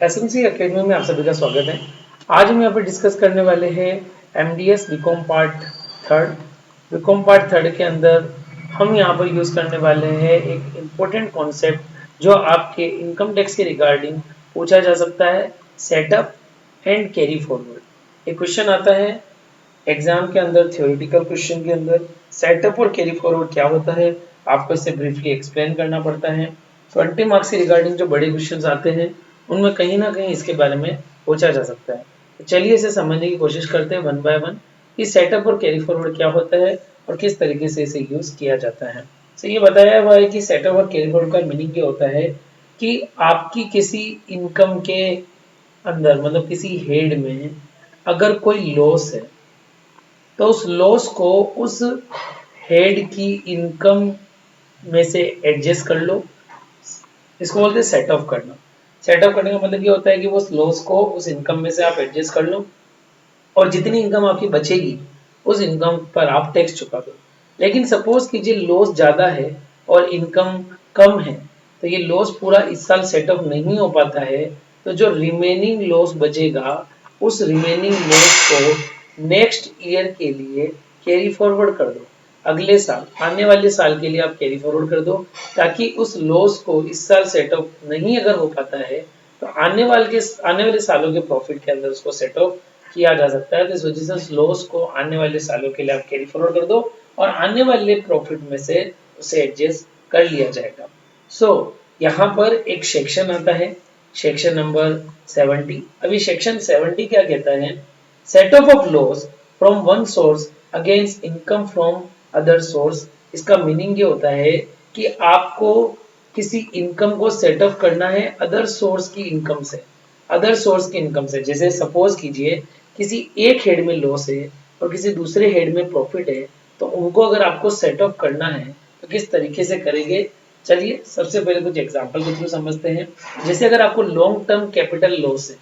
SMC academy में आप सभी का स्वागत है। आज हम यहाँ पे डिस्कस करने वाले हैं MDS BCom part third. BCom part third के अंदर हम यहाँ पर यूज करने वाले हैं एक इम्पोर्टेंट कॉन्सेप्ट जो आपके इनकम टैक्स के रिगार्डिंग पूछा जा सकता है, सेटअप एंड कैरी फॉरवर्ड। एक क्वेश्चन आता है एग्जाम के अंदर, थ्योरेटिकल क्वेश्चन के अंदर, सेटअप और कैरी फॉरवर्ड क्या होता है आपको इसे ब्रीफली एक्सप्लेन करना पड़ता है। 20 मार्क्स के रिगार्डिंग जो बड़े क्वेश्चन आते हैं उनमें कहीं ना कहीं इसके बारे में पूछा जा सकता है। तो चलिए इसे समझने की कोशिश करते हैं वन बाय वन कि सेटअप और कैरी फॉरवर्ड क्या होता है और किस तरीके से इसे यूज किया जाता है। तो ये बताया हुआ है कि सेटअप और कैरी फॉरवर्ड का मीनिंग ये होता है कि आपकी किसी इनकम के अंदर, मतलब किसी हेड में अगर कोई लॉस है तो उस लॉस को उस हेड की इनकम में से एडजस्ट कर लो। इसको बोलते हैं सेट ऑफ करना। सेट ऑफ करने का मतलब ये होता है कि वो उस लॉस को उस इनकम में से आप एडजस्ट कर लो और जितनी इनकम आपकी बचेगी उस इनकम पर आप टैक्स चुका दो। लेकिन सपोज कीजिए लॉस ज्यादा है और इनकम कम है, तो ये लॉस पूरा इस साल सेटअप नहीं हो पाता है, तो जो रिमेनिंग लॉस बचेगा उस रिमेनिंग लॉस को नेक्स्ट ईयर के लिए कैरी फॉरवर्ड कर दो। अगले साल, आने वाले साल के लिए आप कैरी फॉरवर्ड कर दो, ताकि उस लॉस को इस साल सेटअप नहीं अगर हो पाता है तो आने वाले सालों के प्रॉफिट के अंदर उसको सेट ऑफ किया जा सकता है। तो इस वजह से उस लॉस को आने वाले सालों के लिए आप कैरी फॉरवर्ड कर दो और आने वाले प्रॉफिट में से उसे एडजस्ट कर लिया जाएगा। सो यहाँ पर एक सेक्शन आता है, सेक्शन नंबर 70। अभी सेक्शन 70 क्या कहता है? Set of loss from one source against income from other source. इसका मीनिंग ये होता है कि आपको किसी इनकम को सेटअप करना है अदर सोर्स की इनकम से। अदर सोर्स की इनकम से, जैसे सपोज कीजिए किसी एक हेड में लॉस है और किसी दूसरे हेड में प्रॉफिट है, तो उनको अगर आपको सेटअप करना है तो किस तरीके से करेंगे? चलिए सबसे पहले कुछ एग्जांपल के थ्रू समझते हैं। जैसे अगर आपको लॉन्ग टर्म कैपिटल लॉस है,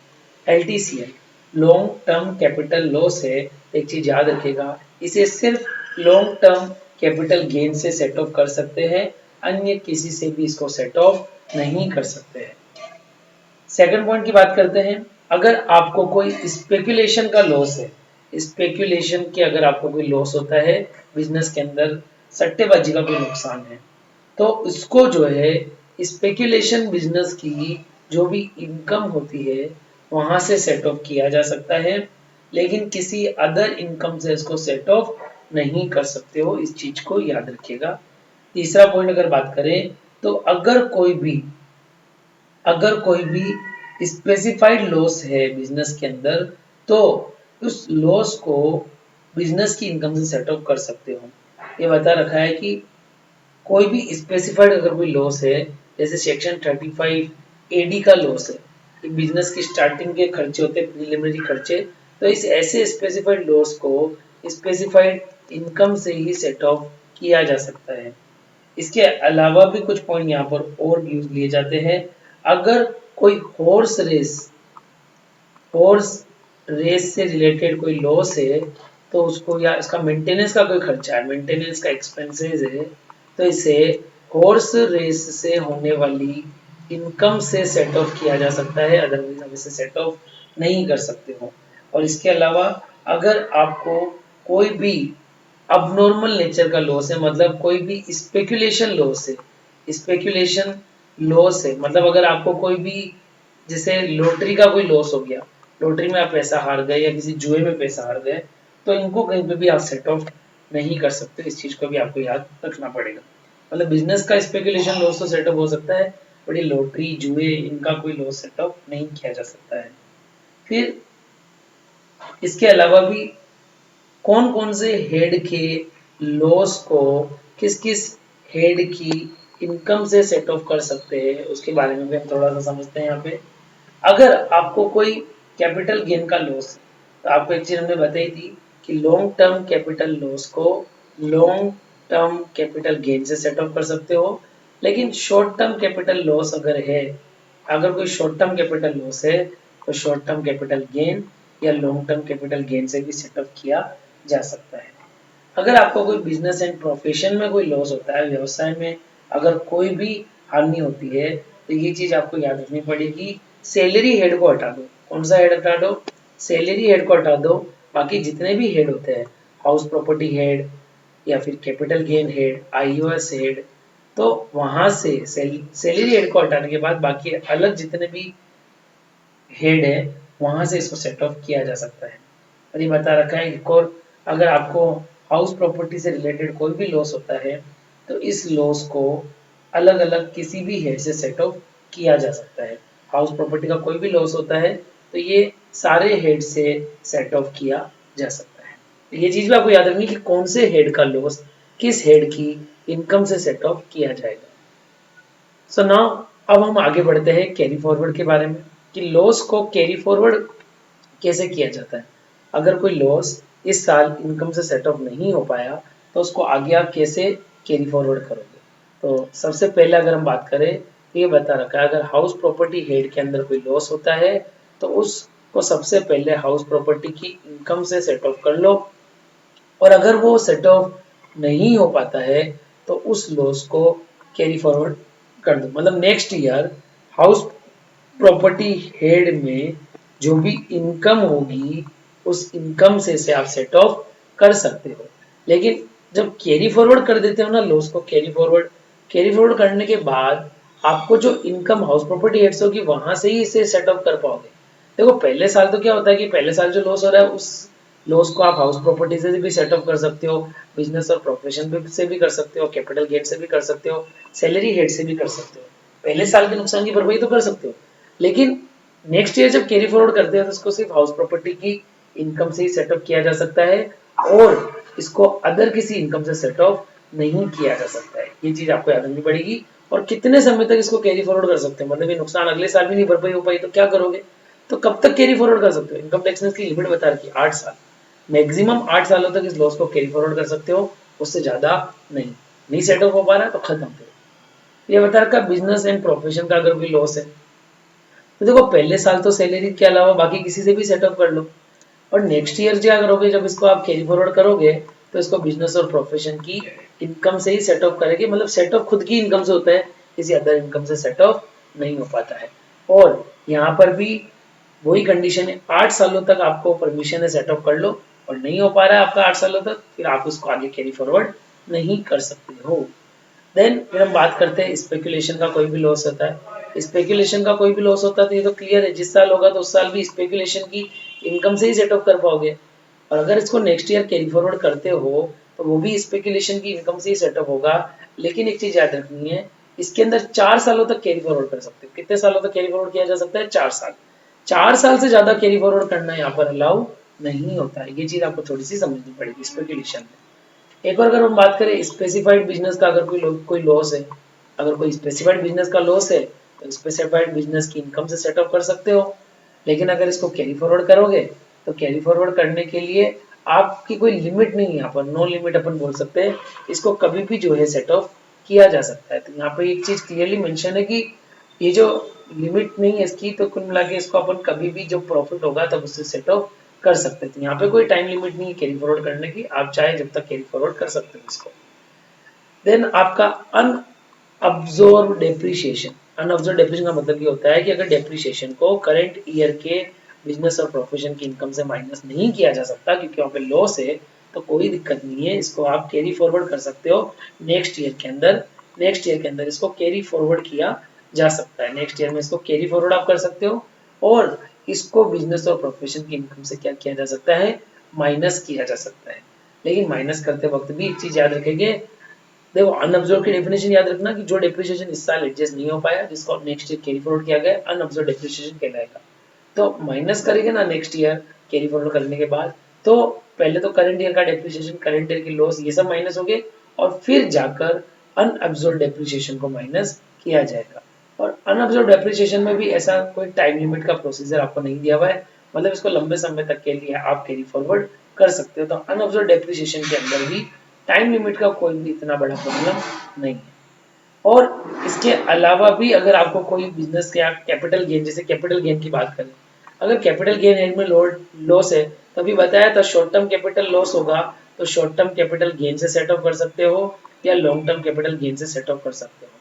एलटीसीएल, लॉन्ग टर्म कैपिटल लॉस है, एक चीज याद रखिएगा, इसे सिर्फ लॉन्ग टर्म कैपिटल गेन से सेट ऑफ कर सकते हैं, अन्य किसी से भी इसको सेट ऑफ नहीं कर सकते हैं। सेकंड पॉइंट की बात करते हैं। अगर आपको कोई स्पेकुलेशन का लॉस है, स्पेकुलेशन के अगर आपको कोई लॉस होता है बिजनेस के अंदर, सट्टेबाजी का कोई नुकसान है, तो इसको जो है स्पेकुलेशन बिजनेस की जो भी इनकम होती है वहां से सेट ऑफ किया जा सकता है, लेकिन किसी अदर इनकम से इसको सेट ऑफ नहीं कर सकते हो। इस चीज को याद रखिएगा। तीसरा पॉइंट अगर बात करें तो अगर कोई भी स्पेसिफाइड लॉस है बिजनेस के अंदर, तो उस लॉस को बिजनेस की इनकम से सेट ऑफ कर सकते हो। ये बता रखा है कि कोई भी स्पेसिफाइड अगर कोई लॉस है, जैसे सेक्शन 35 एडी का लॉस है, बिजनेस की स्टार्टिंग के खर्चे होते हैं, प्रिलिमिनरी खर्चे, तो इस ऐसे स्पेसिफाइड लॉस को स्पेसिफाइड इनकम से ही सेट ऑफ किया जा सकता है। इसके अलावा भी कुछ पॉइंट यहाँ पर और यूज लिए जाते हैं। अगर कोई हॉर्स रेस से रिलेटेड कोई लॉस है, तो उसको, या इसका मेंटेनेंस का कोई खर्चा है, मेंटेनेंस का एक्सपेंसेस है, तो इसे हॉर्स रेस से होने वाली इनकम से सेट ऑफ किया जा सकता है, अदरवाइज हम इसे सेट ऑफ नहीं कर सकते हो। और इसके अलावा अगर आपको कोई भी अबनॉर्मल नेचर का लॉस है, मतलब कोई भी स्पेकुलेशन लॉस है, स्पेकुलेशन लॉस है मतलब अगर आपको कोई भी, जैसे लॉटरी का कोई लॉस हो गया, लॉटरी में आप पैसा हार गए या किसी जुए में पैसा हार गए, तो इनको कहीं पे भी आप सेट ऑफ नहीं कर सकते। इस चीज को भी आपको याद रखना पड़ेगा। मतलब बिजनेस का स्पेकुलेशन लॉस तो सेटअप हो सकता है, बट ये लॉटरी जुए इनका कोई लॉस सेटअप नहीं किया जा सकता है। फिर इसके अलावा भी कौन कौन से हेड के लॉस को किस किस हेड की इनकम से सेट ऑफ कर सकते हैं, उसके बारे में भी हम थोड़ा सा समझते हैं यहाँ पे। अगर आपको कोई कैपिटल गेन का लॉस है, तो आपको एक चीज हमने बताई थी कि लॉन्ग टर्म कैपिटल लॉस को लॉन्ग टर्म कैपिटल गेन से सेट ऑफ कर सकते हो। लेकिन शॉर्ट टर्म कैपिटल लॉस अगर है, अगर कोई शॉर्ट टर्म कैपिटल लॉस है, तो शॉर्ट टर्म कैपिटल गेन या लॉन्ग टर्म कैपिटल गेन से भी सेटअप किया जा सकता है। अगर आपको कोई बिजनेस एंड प्रोफेशन में कोई लॉस होता है, व्यवसाय में अगर कोई भी हानि होती है, तो ये चीज आपको याद रखनी पड़ेगी सैलरी हेड को हटा दो। कौन सा हेड हटा दो? सैलरी हेड को हटा दो। बाकी जितने भी हेड होते हैं, हाउस प्रॉपर्टी हेड या फिर capital gain head, iOS head, तो वहां से सैलरी हेड को हटाने के बाद बाकी अलग जितने भी हेड है वहां से इसको सेट ऑफ किया जा सकता है। और ये बता रखा है एक और, अगर आपको हाउस प्रॉपर्टी से रिलेटेड कोई भी लॉस होता है तो इस लॉस को अलग अलग किसी भी हेड से सेट ऑफ किया जा सकता है। हाउस प्रॉपर्टी का कोई भी लॉस होता है तो ये सारे हेड से सेट ऑफ किया जा सकता है। तो ये चीज भी आपको याद रखनी कि कौन से हेड का लॉस किस हेड की इनकम से सेट ऑफ किया जाएगा। सो नाउ अब हम आगे बढ़ते हैं कैरी फॉरवर्ड के बारे में कि लॉस को कैरी फॉरवर्ड कैसे किया जाता है। अगर कोई लॉस इस साल इनकम से सेट ऑफ नहीं हो पाया तो उसको आगे आप कैसे कैरी फॉरवर्ड करोगे। तो सबसे पहले अगर हम बात करें, ये बता रखा है अगर हाउस प्रॉपर्टी हेड के अंदर कोई लॉस होता है तो उसको सबसे पहले हाउस प्रॉपर्टी की इनकम से सेट ऑफ कर लो, और अगर वो सेट ऑफ नहीं हो पाता है तो उस लॉस को कैरी फॉरवर्ड कर दो। मतलब next year house property head में जो भी इनकम होगी उस इनकम से आप सेट ऑफ कर सकते हो। लेकिन जब कैरी फॉरवर्ड कर देते हो ना लॉस को, कैरी फॉरवर्ड करने के बाद आपको जो इनकम हाउस प्रॉपर्टी हेड से होगी वहां से ही इसे सेट ऑफ कर पाओगे। देखो पहले साल तो क्या होता है कि पहले साल जो लॉस हो रहा है उस लॉस को आप हाउस प्रॉपर्टी से भी सेट ऑफ कर सकते हो, बिजनेस और प्रोफेशन से भी कर सकते हो, कैपिटल गेन से भी कर सकते हो, सैलरी हेड से भी कर सकते हो। पहले साल के नुकसान की भरपाई तो कर सकते हो, लेकिन नेक्स्ट ईयर जब कैरी फॉरवर्ड करते हैं तो इसको सिर्फ हाउस प्रॉपर्टी की इनकम से ही सेटअप किया जा सकता है और इसको अदर किसी इनकम से सेट ऑफ नहीं किया जा सकता है। ये चीज आपको याद रखनी पड़ेगी। और कितने समय तक इसको कैरी फॉरवर्ड कर सकते हैं, मतलब ये नुकसान अगले साल भी नहीं भरपाई हो पाई तो क्या करोगे, तो कब तक कैरी फॉरवर्ड कर सकते हो। इनकम टैक्स ने इसकी लिमिट बता रखी है 8 साल, मैक्सिमम 8 सालों तक इस लॉस को कैरी फॉरवर्ड कर सकते हो, उससे ज्यादा नहीं सेट ऑफ हो पा रहा तो खत्म करो। ये बता रखा बिजनेस एंड प्रोफेशन का अगर कोई लॉस है तो देखो पहले साल तो सैलरी के अलावा बाकी किसी से भी सेटअप कर लो, और नेक्स्ट ईयर क्या करोगे जब इसको आप कैरी फॉरवर्ड करोगे तो इसको बिजनेस और प्रोफेशन की इनकम से ही सेट ऑफ करेंगे। मतलब सेट ऑफ खुद की इनकम से होता है, किसी अदर इनकम से सेट ऑफ नहीं हो पाता है। और यहाँ पर भी वही कंडीशन है, 8 सालों तक आपको परमिशन है सेटअप कर लो, और नहीं हो पा रहा है आपका 8 सालों तक, फिर आप उसको आगे कैरी फॉरवर्ड नहीं कर सकते हो। देन फिर हम बात करते हैं स्पेकुलेशन का कोई भी लॉस होता है। स्पेकुलेशन का कोई भी लॉस होता है तो ये तो क्लियर है, जिस साल होगा तो उस साल भी स्पेकुलेशन की इनकम से ही सेटअप कर पाओगे। और अगर इसको नेक्स्ट ईयर कैरी फॉरवर्ड करते हो तो वो भी स्पेकुलेशन की इनकम से ही सेटअप होगा। लेकिन एक चीज याद रखनी है, इसके अंदर 4 सालों तक कैरी फॉरवर्ड कर सकते हो। कितने सालों तक कैरी फॉरवर्ड किया जा सकता है? 4 साल। 4 साल से ज्यादा कैरी फॉरवर्ड करना यहाँ पर अलाउ नहीं होता है। ये चीज आपको थोड़ी सी समझनी पड़ेगी स्पेकुलेशन में। एक और अगर हम बात करें स्पेसिफाइड बिजनेस का, अगर कोई लॉस है, अगर कोई स्पेसिफाइड बिजनेस का लॉस है तो स्पेसिफाइड बिजनेस की इनकम से सेटअप कर सकते हो। लेकिन अगर इसको कैरी फॉरवर्ड करोगे तो कैरी फॉरवर्ड करने के लिए आपकी कोई लिमिट नहीं है, यहाँ पर नो लिमिट अपन बोल सकते हैं, इसको कभी भी जो है सेट ऑफ किया जा सकता है। तो यहाँ पे एक चीज क्लियरली मेंशन है कि ये जो लिमिट नहीं है इसकी, तो कुल मिला के इसको अपन कभी भी जो प्रॉफिट होगा तब उससे सेट ऑफ कर सकते हैं। तो यहाँ पे कोई टाइम लिमिट नहीं है कैरी फॉरवर्ड करने की, आप चाहे जब तक कैरी फॉरवर्ड कर सकते हो इसको। देन आपका अनअब्जॉर्ब डेप्रिसिएशन। अनअब्जॉर्ब डेप्रिसिएशन का मतलब ये होता है कि अगर डेप्रिसिएशन को करंट ईयर के बिजनेस और प्रोफेशन की इनकम से माइनस नहीं किया जा सकता क्योंकि वहाँ पे लॉस है, तो कोई दिक्कत नहीं है, इसको आप कैरी फॉरवर्ड कर सकते हो नेक्स्ट ईयर के अंदर। नेक्स्ट ईयर के अंदर इसको कैरी फॉरवर्ड किया जा सकता है, नेक्स्ट ईयर में इसको कैरी फॉरवर्ड आप कर सकते हो, और इसको बिजनेस और प्रोफेशन की इनकम से क्या किया जा सकता है? माइनस किया जा सकता है। लेकिन माइनस करते वक्त भी एक चीज याद रखेंगे, देखो अनअब्जॉर्ब की डेफिनेशन याद रखना कि जो डेप्रिसिएशन इस साल एडजस्ट नहीं हो पाया जिसको नेक्स्ट ईयर कैरी फॉरवर्ड किया गया अनअब्जॉर्ब डेप्रिसिएशन कहलाएगा। तो माइनस करेंगे ना नेक्स्ट ईयर कैरी फॉरवर्ड करने के बाद, तो पहले तो करंट ईयर का डेप्रिसिएशन, करंट ईयर की लॉस, ये सब माइनस हो गए, और फिर जाकर अनअब्जॉर्ब डेप्रिसिएशन को माइनस किया जाएगा। और अनअब्जॉर्ब डेप्रिसिएशन में भी ऐसा कोई टाइम लिमिट का प्रोसीजर आपको नहीं दिया हुआ है, मतलब इसको लंबे समय तक के लिए आप कैरी फॉरवर्ड कर सकते हो। तो अनअब्जॉर्ब डेप्रिसिएशन के अंदर भी टाइम लिमिट का कोई भी इतना बड़ा प्रॉब्लम नहीं है। और इसके अलावा भी अगर आपको कोई बिजनेस या कैपिटल गेन, जैसे कैपिटल गेन की बात करें, अगर कैपिटल गेन हेड में लॉस है तो अभी बताया था शॉर्ट टर्म कैपिटल लॉस होगा तो शॉर्ट टर्म कैपिटल गेन से सेटअप कर सकते हो या लॉन्ग टर्म कैपिटल गेन से सेटअप कर सकते हो।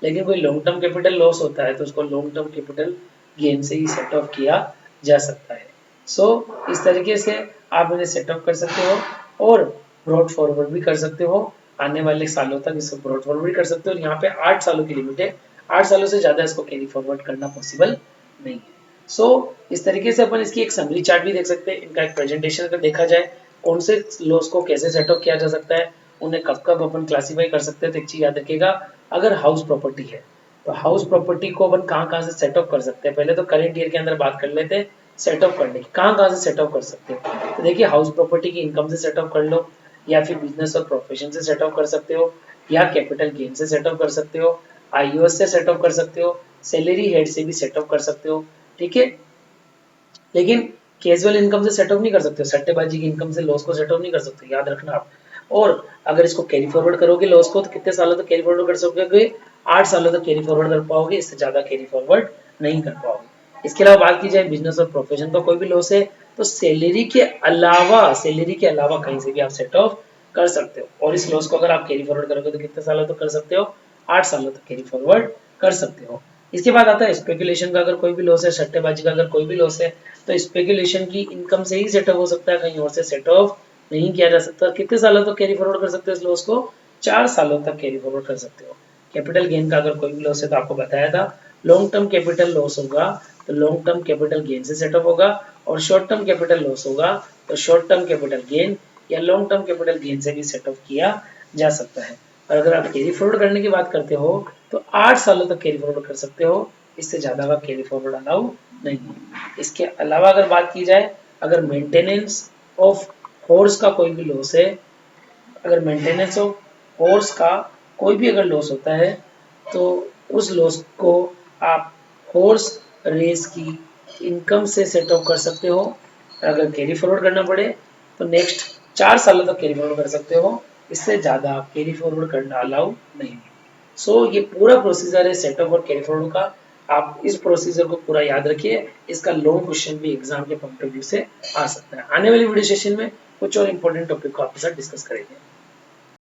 लेकिन कोई लॉन्ग टर्म कैपिटल लॉस होता है तो उसको लॉन्ग टर्म कैपिटल गेन से ही सेट ऑफ किया जा सकता है। सो इस तरीके से आप इन्हें सेट ऑफ कर सकते हो और ब्रॉड फॉरवर्ड भी कर सकते हो। आने वाले सालों तक इसको ब्रॉड फॉरवर्ड भी कर सकते हो। और यहाँ पे 8 सालों की लिमिट है, 8 सालों से ज्यादा इसको कैरी फॉरवर्ड करना पॉसिबल नहीं है। सो इस तरीके से अपन इसकी एक समरी चार्ट भी देख सकते हैं। इनका एक प्रेजेंटेशन अगर देखा जाए, कौन से लॉस को कैसे सेट ऑफ किया जा सकता है, उन्हें कब कब अपन क्लासीफाई कर सकते हैं। तो एक चीज याद रखिएगा, अगर हाउस प्रॉपर्टी है तो हाउस प्रॉपर्टी को अपन कहाँ से सेट ऑफ कर सकते हैं। पहले तो करंट ईयर के अंदर बात कर लेते हैं सेट ऑफ करने की, कहाँ से सेट ऑफ कर सकते हैं। तो देखिए, हाउस प्रॉपर्टी की इनकम से सेट ऑफ कर लो, या फिर बिजनेस और प्रोफेशन से सेट ऑफ कर सकते हो, या कैपिटल गेन से सेट ऑफ कर सकते हो, आईओएस से सेट ऑफ कर सकते हो, सैलरी हेड से भी सेट ऑफ कर सकते हो। ठीक है, लेकिन कैजुअल इनकम से सेट ऑफ नहीं कर सकते, सट्टेबाजी की इनकम से लॉस को सेट ऑफ नहीं कर सकते, याद रखना आप। और अगर इसको कैरी फॉरवर्ड करोगे लॉस को, तो कितने सालों तक कैरी फॉरवर्ड कर सकोगे? 8 सालों तक कैरी फॉरवर्ड कर पाओगे, इससे ज्यादा कैरी फॉरवर्ड नहीं कर पाओगे। इसके अलावा बात की जाए बिजनेस और प्रोफेशन का कोई भी लॉस है, तो सैलरी के अलावा कहीं से भी आप सेट ऑफ कर सकते हो। और इस लॉस को अगर आप कैरी फॉरवर्ड करोगे तो कितने सालों तक कर सकते हो? 8 सालों तक कैरी फॉरवर्ड कर सकते हो। इसके बाद आता है स्पेकुलेशन का अगर कोई भी लॉस है, सट्टेबाजी का अगर कोई भी लॉस है, तो स्पेकुलेशन की इनकम से ही सेट ऑफ हो सकता है, कहीं और से सेट ऑफ नहीं किया जा सकता। कितने सालों तक कैरी फॉरवर्ड कर सकते हो इस लॉस को? 4 सालों तक कैरी फॉरवर्ड कर सकते हो। कैपिटल गेन का अगर कोई भी लॉस है तो आपको बताया था, लॉन्ग टर्म कैपिटल लॉस होगा तो लॉन्ग टर्म कैपिटल गेन से सेट ऑफ होगा, और शॉर्ट टर्म कैपिटल लॉस होगा तो शॉर्ट टर्म कैपिटल गेन या लॉन्ग टर्म कैपिटल गेन से भी सेट ऑफ किया जा सकता है। और अगर आप कैरी फॉरवर्ड करने की बात करते हो तो 8 सालों तक कैरी फॉरवर्ड कर सकते हो, इससे ज्यादा का कैरी फॉरवर्ड अलाउ नहीं है। इसके अलावा अगर बात की जाए, अगर मेंटेनेंस ऑफ हॉर्स का कोई भी लॉस है, अगर मेंटेनेंस ऑफ हॉर्स का कोई भी अगर लॉस होता है, तो उस लॉस को आप हॉर्स रेस की इनकम से सेट ऑफ कर सकते हो। अगर कैरी फॉरवर्ड करना पड़े तो नेक्स्ट 4 सालों तक कैरी फॉरवर्ड कर सकते हो, इससे ज्यादा आप कैरी फॉरवर्ड करना अलाउ नहीं है। सो ये पूरा प्रोसीजर है सेट ऑफ और कैरी फॉरवर्ड का। आप इस प्रोसीजर को पूरा याद रखिए, इसका लॉन्ग क्वेश्चन भी एग्जाम के पॉइंट ऑफ व्यू से आ सकता है। आने वाली वीडियो सेशन में कुछ और इंपॉर्टेंट टॉपिक को आपके साथ डिस्कस करेंगे।